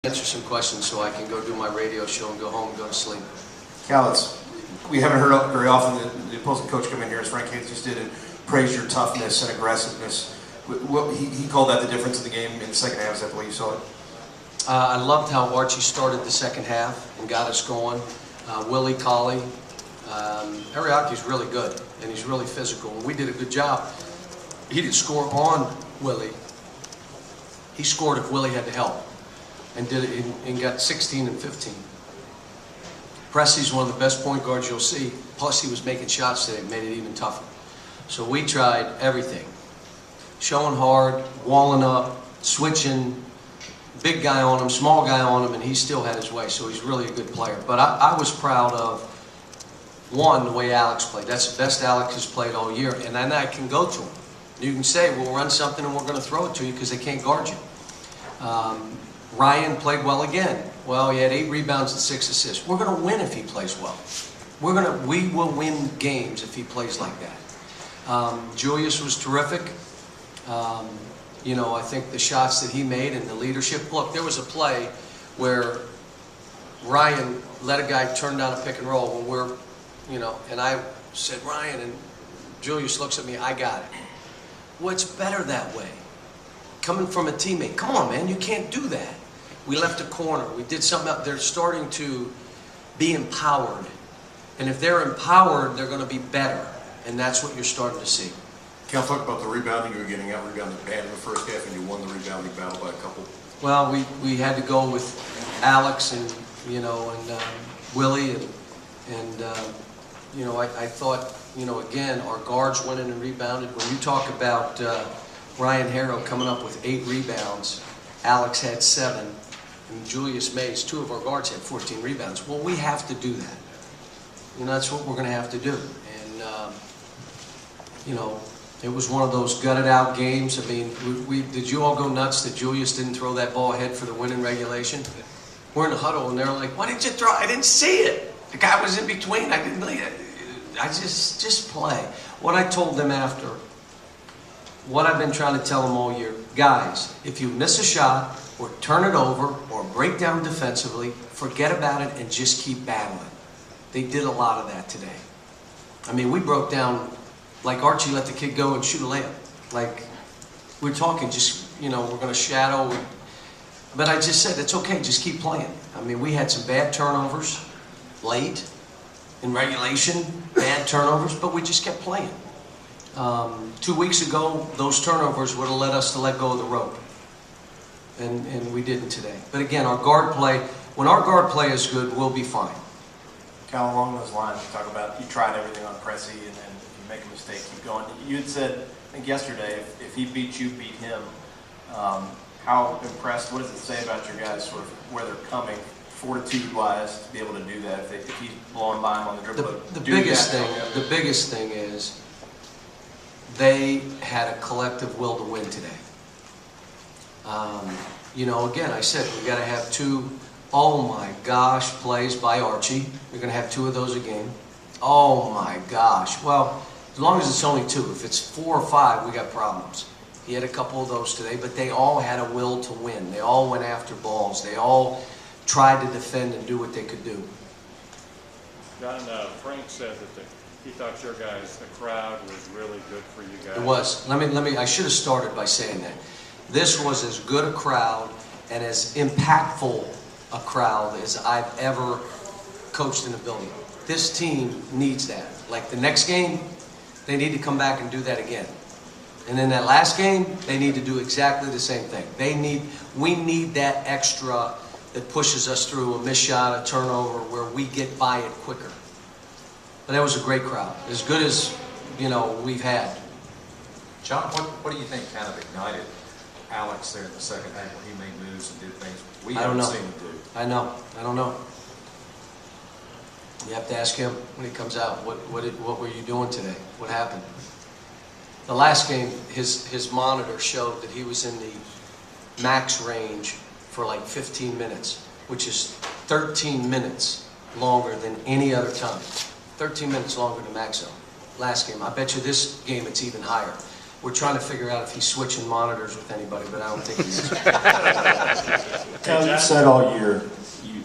Answer some questions so I can go do my radio show and go home and go to sleep. Cal, we haven't heard very often the opposing coach come in here, as Frank Hayes just did, and praise your toughness and aggressiveness. He called that the difference in the game in the second half. Is that the way you saw it? I loved how Archie started the second half and got us going. Willie Colley, Ariaki's really good and he's really physical. We did a good job. He didn't score on Willie. He scored if Willie had to help. And did it and got 16 and 15. Pressey's one of the best point guards you'll see. Plus, he was making shots today, made it even tougher. So we tried everything: showing hard, walling up, switching, big guy on him, small guy on him, and he still had his way. So he's really a good player. But I was proud of one, the way Alex played. That's the best Alex has played all year, and then I can go to him. You can say, "We'll run something and we're going to throw it to you," because they can't guard you. Ryan played well again. Well, he had 8 rebounds and 6 assists. We're going to win if he plays well. We will win games if he plays like that. Julius was terrific. You know, I think the shots that he made and the leadership. Look, there was a play where Ryan let a guy turn down a pick and roll when we're, you know, and I said, "Ryan," and Julius looks at me, "I got it." Well, it's better that way. Coming from a teammate. Come on, man, you can't do that. We left a corner. We did something else. They're starting to be empowered. And if they're empowered, they're going to be better. And that's what you're starting to see. Cal, talk about the rebounding. You were getting out rebounded bad in the first half, and you won the rebounding battle by a couple. Well, we had to go with Alex and, you know, and Willie. And you know, I thought, you know, again, our guards went in and rebounded. When you talk about Ryan Harrow coming up with 8 rebounds, Alex had 7, and Julius Mays, 2 of our guards, had 14 rebounds. Well, we have to do that. You know, that's what we're going to have to do. And, you know, it was one of those gutted out games. I mean, did you all go nuts that Julius didn't throw that ball ahead for the win in regulation? We're in the huddle, and they're like, "Why didn't you throw? I didn't see it. The guy was in between. I didn't believe it." I just play. What I told them after, what I've been trying to tell them all year, guys, if you miss a shot or turn it over or break down defensively, forget about it and just keep battling. They did a lot of that today. I mean, we broke down, like Archie let the kid go and shoot a layup. Like, we're talking just, you know, we're going to shadow. But I just said, it's okay, just keep playing. I mean, we had some bad turnovers late in regulation, bad turnovers, but we just kept playing. 2 weeks ago, those turnovers would have led us to let go of the rope. And we didn't today. But again, our guard play, when our guard play is good, we'll be fine. Cal, along those lines, you talk about you tried everything on Pressey, and then if you make a mistake, keep going. You had said, I think yesterday, if he beats you, beat him. How impressed, what does it say about your guys, sort of where they're coming, fortitude-wise, to be able to do that? If he's blowing by him on the dribble, the biggest thing is they had a collective will to win today. You know, again, I said we got to have 2, oh my gosh, plays by Archie. We're going to have 2 of those a game. Oh my gosh. Well, as long as it's only 2. If it's 4 or 5, we got problems. He had a couple of those today, but they all had a will to win. They all went after balls. They all tried to defend and do what they could do. John, Frank said that he thought your guys, the crowd was really good for you guys. It was. Let me. I should have started by saying that. This was as good a crowd and as impactful a crowd as I've ever coached in a building. This team needs that. Like the next game, they need to come back and do that again. And then that last game, they need to do exactly the same thing. We need that extra that pushes us through a missed shot, a turnover, where we get by it quicker. But that was a great crowd, as good as, you know, we've had. John, what do you think kind of ignited Alex there in the second half when he made moves and did things we haven't seen him do? I don't know. You have to ask him when he comes out. What were you doing today? What happened? The last game, his monitor showed that he was in the max range for like 15 minutes, which is 13 minutes longer than any other time. 13 minutes longer than max zone. Last game. I bet you this game it's even higher. We're trying to figure out if he's switching monitors with anybody, but I don't think he is. Cal, you said all year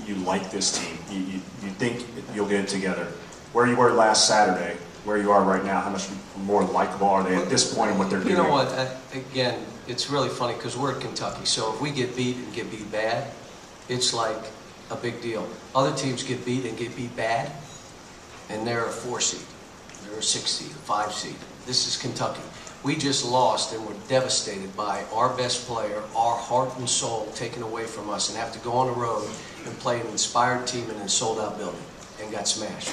you like this team. You think you'll get it together. Where you were last Saturday, where you are right now, how much more likable are they at this point in what they're doing? You know what, again, it's really funny because we're at Kentucky, so if we get beat and get beat bad, it's like a big deal. Other teams get beat and get beat bad, and they're a 4 seed, they're a 6 seed, a 5 seed. This is Kentucky. We just lost and were devastated by our best player, our heart and soul taken away from us, and have to go on the road and play an inspired team in a sold-out building, and got smashed.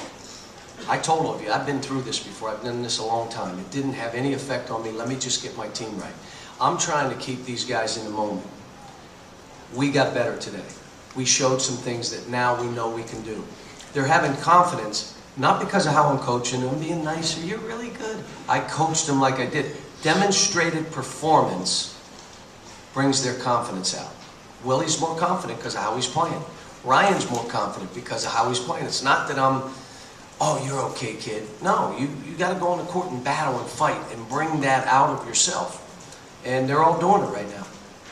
I told all of you, I've been through this before. I've done this a long time. It didn't have any effect on me. Let me just get my team right. I'm trying to keep these guys in the moment. We got better today. We showed some things that now we know we can do. They're having confidence, not because of how I'm coaching them, being nice, or you're really good. I coached them like I did. Demonstrated performance brings their confidence out. Willie's more confident because of how he's playing. Ryan's more confident because of how he's playing. It's not that I'm, oh, you're okay, kid. No, you got to go on the court and battle and fight and bring that out of yourself. And they're all doing it right now.